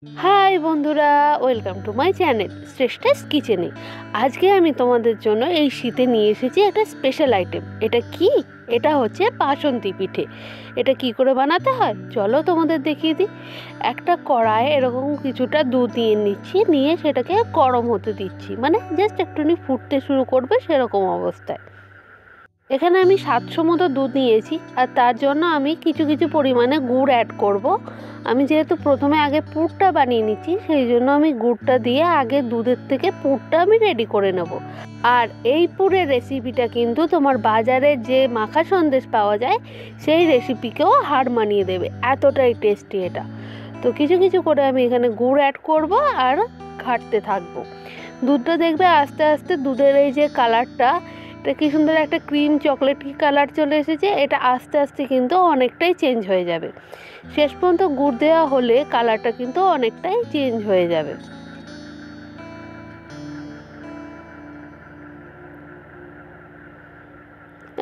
High বন্ধুরা, welcome to my channel শ্রেষ্ঠাস কিচেনে। আজকে আমি তোমাদের জন্য এই শীতে নিয়ে এসেছি একটা স্পেশাল আইটেম। এটা কি? এটা হচ্ছে বাসন্তী পিঠে। এটা কি করে বানাতে হয় চলো তোমাদের দেখিয়ে দিই। একটা কড়াই এরকম কিছুটা দুধ নিয়ে নিচ্ছি, নিয়ে সেটাকে গরম হতে দিচ্ছি, মানে জাস্ট একটুখানি ফুটতে শুরু করবে সেরকম অবস্থায়। এখানে আমি 700 মতো দুধ নিয়েছি, আর তার জন্য আমি কিছু কিছু পরিমাণে গুড় অ্যাড করব। আমি যেহেতু প্রথমে আগে পুরটা বানিয়ে নিচ্ছি, সেই জন্য আমি গুড়টা দিয়ে আগে দুধের থেকে পুরটা আমি রেডি করে নেব। আর এই পুরের রেসিপিটা কিন্তু তোমার বাজারে যে মাখা সন্দেশ পাওয়া যায় সেই রেসিপিকেও হার মানিয়ে দেবে, এতটাই টেস্টি এটা। তো কিছু কিছু করে আমি এখানে গুড় অ্যাড করব আর ঘাটতে থাকবো। দুধটা দেখবে আস্তে আস্তে দুধের এই যে কালারটা, এটা কি সুন্দর একটা ক্রিম চকলেটি কালার চলে এসেছে। এটা আস্তে আস্তে কিন্তু অনেকটাই চেঞ্জ হয়ে যাবে। শেষ পর্যন্ত গুড় দেওয়া হলে কালারটা কিন্তু অনেকটাই চেঞ্জ হয়ে যাবে।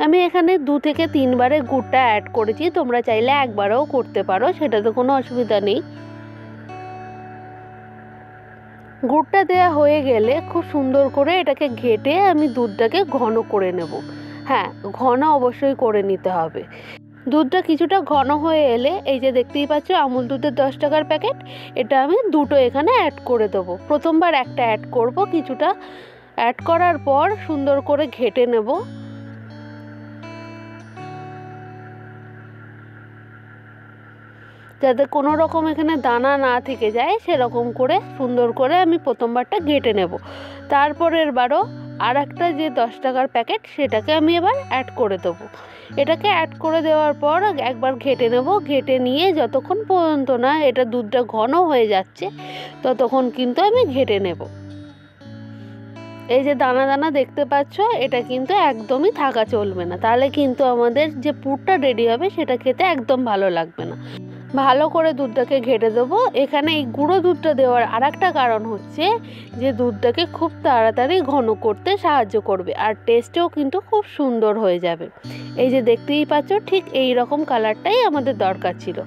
আমি এখানে 2 থেকে 3 বারে গুড়টা অ্যাড করেছি, তোমরা চাইলে একবারও করতে পারো, সেটাতে কোনো অসুবিধা নেই। গুড়টা দেওয়া হয়ে গেলে খুব সুন্দর করে এটাকে ঘেটে আমি দুধটাকে ঘন করে নেব। হ্যাঁ, ঘন অবশ্যই করে নিতে হবে। দুধটা কিছুটা ঘন হয়ে এলে এই যে দেখতেই পাচ্ছ আমুল দুধের 10 টাকার প্যাকেট, এটা আমি দুটো এখানে অ্যাড করে দেবো। প্রথমবার একটা অ্যাড করব, কিছুটা অ্যাড করার পর সুন্দর করে ঘেটে নেব। যাতে কোনো রকম এখানে দানা না থেকে যায় সেরকম করে সুন্দর করে আমি প্রথমবারটা ঘেটে নেব। তারপরের বারও আর একটা যে 10 টাকার প্যাকেট সেটাকে আমি এবার অ্যাড করে দেবো। এটাকে অ্যাড করে দেওয়ার পর একবার ঘেটে নেব। ঘেটে নিয়ে যতক্ষণ পর্যন্ত না এটা দুধটা ঘন হয়ে যাচ্ছে ততক্ষণ কিন্তু আমি ঘেটে নেব। এই যে দানা দানা দেখতে পাচ্ছ, এটা কিন্তু একদমই থাকা চলবে না, তাহলে কিন্তু আমাদের যে পুরটা রেডি হবে সেটা খেতে একদম ভালো লাগবে না। ভালো করে দুধটাকে ঘেটে দেবো। এখানে এই গুঁড়ো দুধটা দেওয়ার আর একটা কারণ হচ্ছে যে দুধটাকে খুব তাড়াতাড়ি ঘন করতে সাহায্য করবে, আর টেস্টেও কিন্তু খুব সুন্দর হয়ে যাবে। এই যে দেখতেই পাচ্ছ ঠিক এই রকম কালারটাই আমাদের দরকার ছিল।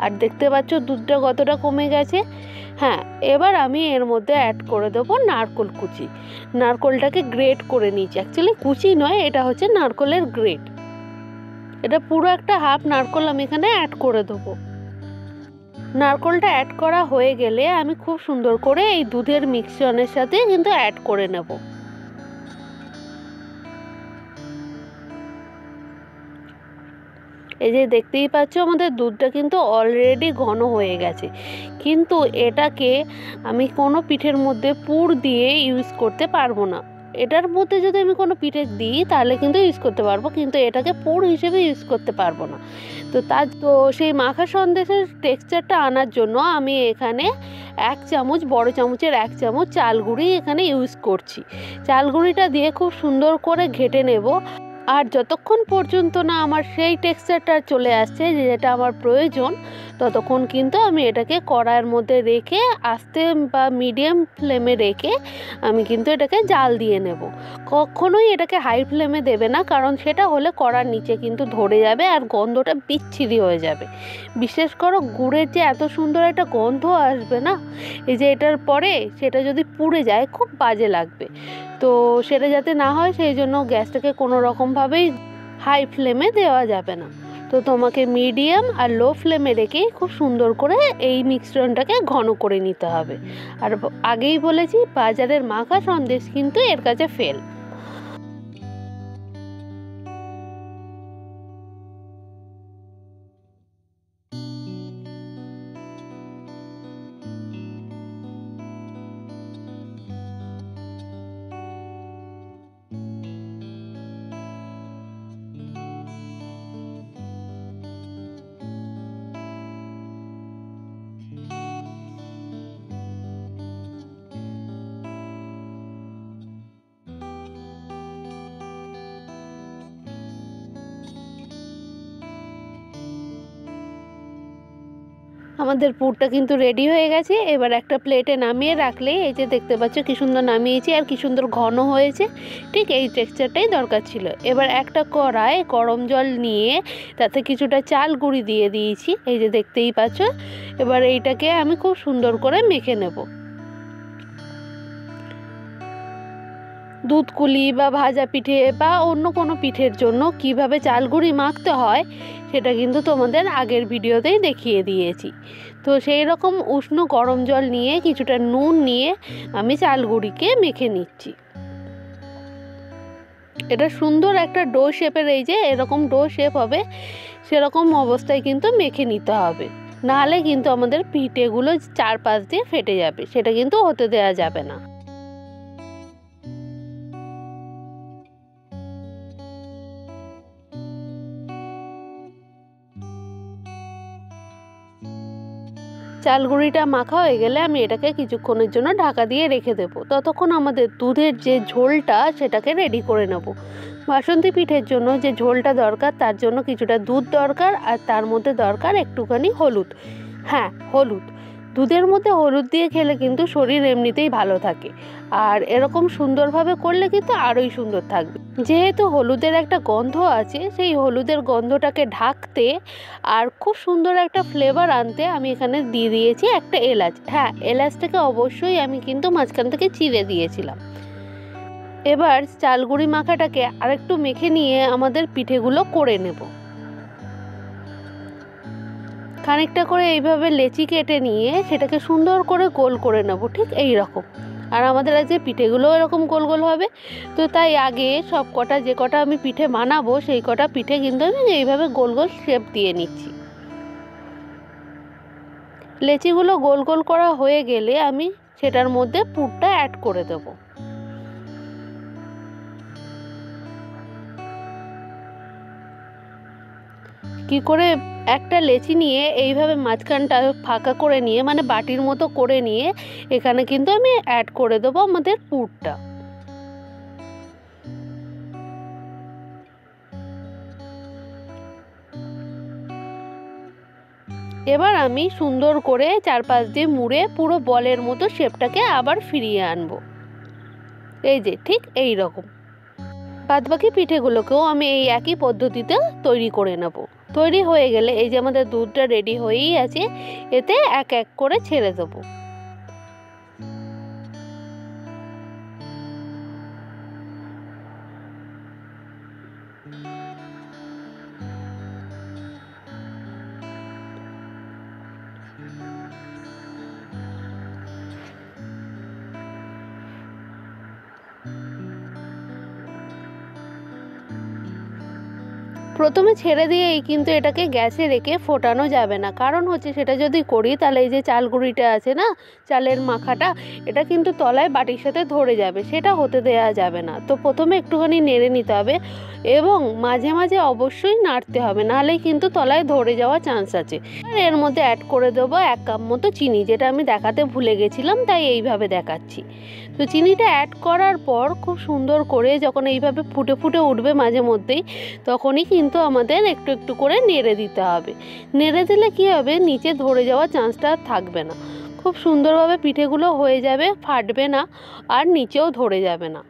আর দেখতে পাচ্ছ দুধটা কতটা কমে গেছে। হ্যাঁ, এবার আমি এর মধ্যে অ্যাড করে দেবো নারকোল কুচি। নারকোলটাকে গ্রেট করে নিয়েছি, অ্যাকচুয়ালি কুচি নয়, এটা হচ্ছে নারকোলের গ্রেট। এটা পুরো একটা হাফ নারকোল আমি এখানে অ্যাড করে দেবো। নারকোলটা অ্যাড করা হয়ে গেলে আমি খুব সুন্দর করে এই দুধের মিশ্রণের সাথে কিন্তু অ্যাড করে নেব। এই যে দেখতেই পাচ্ছ আমাদের দুধটা কিন্তু অলরেডি ঘন হয়ে গেছে, কিন্তু এটাকে আমি কোনো পিঠের মধ্যে পুর দিয়ে ইউজ করতে পারবো না। এটার মধ্যে যদি আমি কোনো পিঠে দিই তাহলে কিন্তু ইউজ করতে পারবো, কিন্তু এটাকে পুর হিসেবে ইউজ করতে পারবো না। তো সেই মাখা সন্দেশের টেক্সচারটা আনার জন্য আমি এখানে 1 চামচ, বড় চামচের 1 চামচ চাল গুঁড়ি এখানে ইউজ করছি। চাল গুঁড়িটা দিয়ে খুব সুন্দর করে ঘেটে নেব। আর যতক্ষণ পর্যন্ত না আমার সেই টেক্সচারটা চলে আসছে যেটা আমার প্রয়োজন, ততক্ষণ কিন্তু আমি এটাকে কড়াইয়ের মধ্যে রেখে আস্তে বা মিডিয়াম ফ্লেমে রেখে আমি কিন্তু এটাকে জাল দিয়ে নেব। কখনোই এটাকে হাই ফ্লেমে দেবে না, কারণ সেটা হলে কড়ার নিচে কিন্তু ধরে যাবে আর গন্ধটা বিচ্ছিরি হয়ে যাবে। বিশেষ করে গুড়ের যে এত সুন্দর একটা গন্ধ আসবে না, এই যে এটার পরে সেটা যদি পুড়ে যায় খুব বাজে লাগবে। তো সেটা যাতে না হয় সেই জন্য গ্যাসটাকে কোনো রকমভাবেই হাই ফ্লেমে দেওয়া যাবে না। তো তোমাকে মিডিয়াম আর লো ফ্লেমে রেখেই খুব সুন্দর করে এই মিশ্রণটাকে ঘন করে নিতে হবে। আর আগেই বলেছি বাজারের মাখা সন্দেশ কিন্তু এর কাছে ফেল। আমাদের পুরটা কিন্তু রেডি হয়ে গেছে। এবার একটা প্লেটে নামিয়ে রাখলে এই যে দেখতে পাচ্ছ কি সুন্দর নামিয়েছি আর কি সুন্দর ঘন হয়েছে। ঠিক এই টেক্সচারটাই দরকার ছিল। এবার একটা কড়াই গরম জল নিয়ে তাতে কিছুটা চাল গুঁড়ি দিয়ে দিয়েছি, এই যে দেখতেই পাচ্ছ। এবার এইটাকে আমি খুব সুন্দর করে মেখে নেব। দুধকুলি বা ভাজা পিঠে বা অন্য কোনো পিঠের জন্য কিভাবে চাল গুঁড়ি মাখতে হয় সেটা কিন্তু তোমাদের আগের ভিডিওতেই দেখিয়ে দিয়েছি। তো সেই রকম উষ্ণ গরম জল নিয়ে কিছুটা নুন নিয়ে আমি চাল গুঁড়িকে মেখে নিচ্ছি। এটা সুন্দর একটা ডো শেপের, এই যে এরকম ডো শেপ হবে সেরকম অবস্থায় কিন্তু মেখে নিতে হবে, নাহলে কিন্তু আমাদের পিঠেগুলো চারপাশ দিয়ে ফেটে যাবে, সেটা কিন্তু হতে দেওয়া যাবে না। চাল গুঁড়িটা মাখা হয়ে গেলে আমি এটাকে কিছুক্ষণের জন্য ঢাকা দিয়ে রেখে দেব। ততক্ষণ আমাদের দুধের যে ঝোলটা সেটাকে রেডি করে নেব। বাসন্তী পিঠের জন্য যে ঝোলটা দরকার তার জন্য কিছুটা দুধ দরকার, আর তার মধ্যে দরকার একটুখানি হলুদ। হ্যাঁ, হলুদ। দুধের মধ্যে হলুদ দিয়ে খেলে কিন্তু শরীর এমনিতেই ভালো থাকে, আর এরকম সুন্দরভাবে করলে কিন্তু আরোই সুন্দর থাকবে। যেহেতু হলুদের একটা গন্ধ আছে, সেই হলুদের গন্ধটাকে ঢাকতে আর খুব সুন্দর একটা ফ্লেভার আনতে আমি এখানে দিয়ে দিয়েছি একটা এলাচ। হ্যাঁ, এলাচটাকে অবশ্যই আমি কিন্তু মাঝখান থেকে চিড়ে দিয়েছিলাম। এবার চালগুড়ি মাখাটাকে আরেকটু মেখে নিয়ে আমাদের পিঠেগুলো করে নেব। খানিকটা করে এইভাবে লেচি কেটে নিয়ে সেটাকে সুন্দর করে গোল করে নেব, ঠিক এই রকম। আর আমাদের আজকে পিঠেগুলো এরকম গোল গোল হবে। তো তাই আগে সব কটা যে কটা আমি পিঠে বানাবো সেই কটা পিঠে কিন্তু আমি এইভাবে গোল গোল শেপ দিয়ে নিচ্ছি। লেচিগুলো গোল গোল করা হয়ে গেলে আমি সেটার মধ্যে পুরটা অ্যাড করে দেব। কি করে একটা লেচি নিয়ে এইভাবে মাঝখানটা ফাঁকা করে নিয়ে, মানে বাটির মতো করে নিয়ে এখানে কিন্তু আমি অ্যাড করে দেবো আমাদের পুরটা। এবার আমি সুন্দর করে চারপাশ দিয়ে মুড়ে পুরো বলের মতো শেপটাকে আবার ফিরিয়ে আনবো, এই যে ঠিক এই রকম। বাদবাকি পিঠেগুলোকেও আমি এই একই পদ্ধতিতে তৈরি করে নেব। তৈরি হয়ে গেলে এই যে আমাদের দুধটা রেডি হয়েই আছে, এতে এক এক করে ছেড়ে দেবো। প্রথমে ছেড়ে দিয়েই কিন্তু এটাকে গ্যাসে রেখে ফোটানো যাবে না, কারণ হচ্ছে সেটা যদি করি তাহলে এই যে চাল গুঁড়িটা আছে না, চালের মাখাটা, এটা কিন্তু তলায় বাটির সাথে ধরে যাবে, সেটা হতে দেওয়া যাবে না। তো প্রথমে একটুখানি নেড়ে নিতে হবে এবং মাঝে মাঝে অবশ্যই নাড়তে হবে, নাহলেই কিন্তু তলায় ধরে যাওয়ার চান্স আছে। আর এর মধ্যে অ্যাড করে দেবো 1 কাপ মতো চিনি, যেটা আমি দেখাতে ভুলে গেছিলাম তাই এইভাবে দেখাচ্ছি। তো চিনিটা অ্যাড করার পর খুব সুন্দর করে যখন এইভাবে ফুটে ফুটে উঠবে মাঝে মধ্যেই, তখনই কিন্তু আমাদের একটু একটু করে নেড়ে দিতে হবে। নেড়ে দিলে কি হবে, নিচে ধরে যাওয়ার চান্সটা আর থাকবে না। খুব সুন্দরভাবে পিঠেগুলো হয়ে যাবে, ফাটবে না আর নিচেও ধরে যাবে না।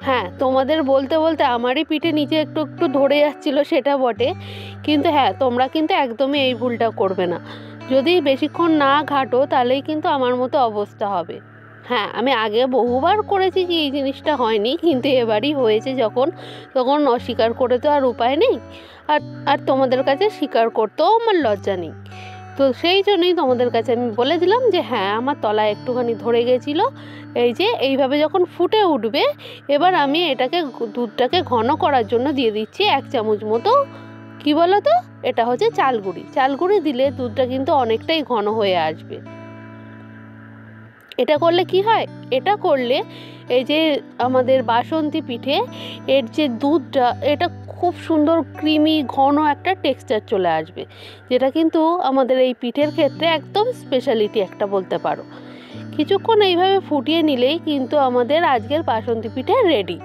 হ্যাঁ, তোমাদের বলতে বলতে আমারই পিঠে নিচে একটু একটু ধরে যাচ্ছিলো, সেটা বটে। কিন্তু হ্যাঁ, তোমরা কিন্তু একদমই এই ভুলটা করবে না। যদি বেশিক্ষণ না ঘাটো তাহলেই কিন্তু আমার মতো অবস্থা হবে। হ্যাঁ, আমি আগে বহুবার করেছি কি এই জিনিসটা হয়নি, কিন্তু এবারই হয়েছে যখন, তখন অস্বীকার করে তো আর উপায় নেই। আর আর তোমাদের কাছে স্বীকার করতেও আমার লজ্জা নেই। তো সেই জন্যই তোমাদের কাছে আমি বলে দিলাম যে হ্যাঁ, আমার তলায় একটুখানি ধরে গেছিলো। এই যে এইভাবে যখন ফুটে উঠবে, এবার আমি এটাকে দুধটাকে ঘন করার জন্য দিয়ে দিচ্ছি 1 চামচ মতো কি বলো তো, এটা হচ্ছে চাল গুঁড়ি। চাল গুঁড়ি দিলে দুধটা কিন্তু অনেকটাই ঘন হয়ে আসবে। এটা করলে কি হয়, এটা করলে এই যে আমাদের বাসন্তী পিঠে এর যে দুধটা, এটা খুব সুন্দর ক্রিমি ঘন একটা টেক্সচার চলে আসবে, যেটা কিন্তু আমাদের এই পিঠের ক্ষেত্রে একদম স্পেশালিটি একটা বলতে পারো। কিছুক্ষণ এইভাবে ফুটিয়ে নিলেই কিন্তু আমাদের আজকের বাসন্তী পিঠে রেডি।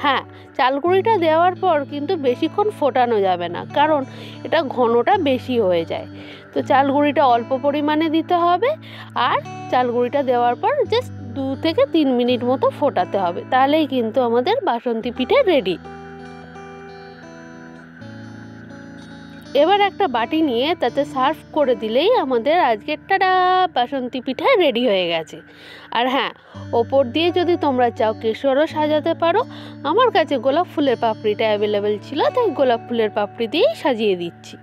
হ্যাঁ, চালগুঁড়িটা দেওয়ার পর কিন্তু বেশিক্ষণ ফোটানো যাবে না, কারণ এটা ঘনটা বেশি হয়ে যায়। তো চালগুঁড়িটা অল্প পরিমাণে দিতে হবে, আর চালগুঁড়িটা দেওয়ার পর জাস্ট 2 থেকে 3 মিনিট মতো ফোটাতে হবে, তাহলেই কিন্তু আমাদের বাসন্তী পিঠে রেডি। এবার একটা বাটি নিয়ে তাতে সার্ভ করে দিলেই আমাদের আজকের টাটা বাসন্তী পিঠা রেডি হয়ে গেছে। আর হ্যাঁ, ওপর দিয়ে যদি তোমরা চাও কেশরও সাজাতে পারো। আমার কাছে গোলাপ ফুলের পাপড়িটা অ্যাভেলেবেল ছিল, তাই গোলাপ ফুলের পাপড়ি দিয়েই সাজিয়ে দিচ্ছি।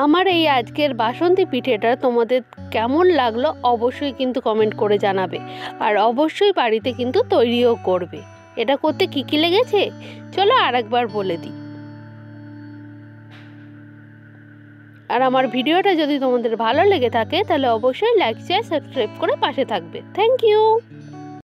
আমার এই আজকের বাসন্তী পিঠেটা তোমাদের কেমন লাগলো অবশ্যই কিন্তু কমেন্ট করে জানাবে, আর অবশ্যই বাড়িতে কিন্তু তৈরিও করবে। এটা করতে কী কী লেগেছে চলো আরেকবার বলে দিই। আর আমার ভিডিওটা যদি তোমাদের ভালো লেগে থাকে তাহলে অবশ্যই লাইক শেয়ার সাবস্ক্রাইব করে পাশে থাকবে। Thank you.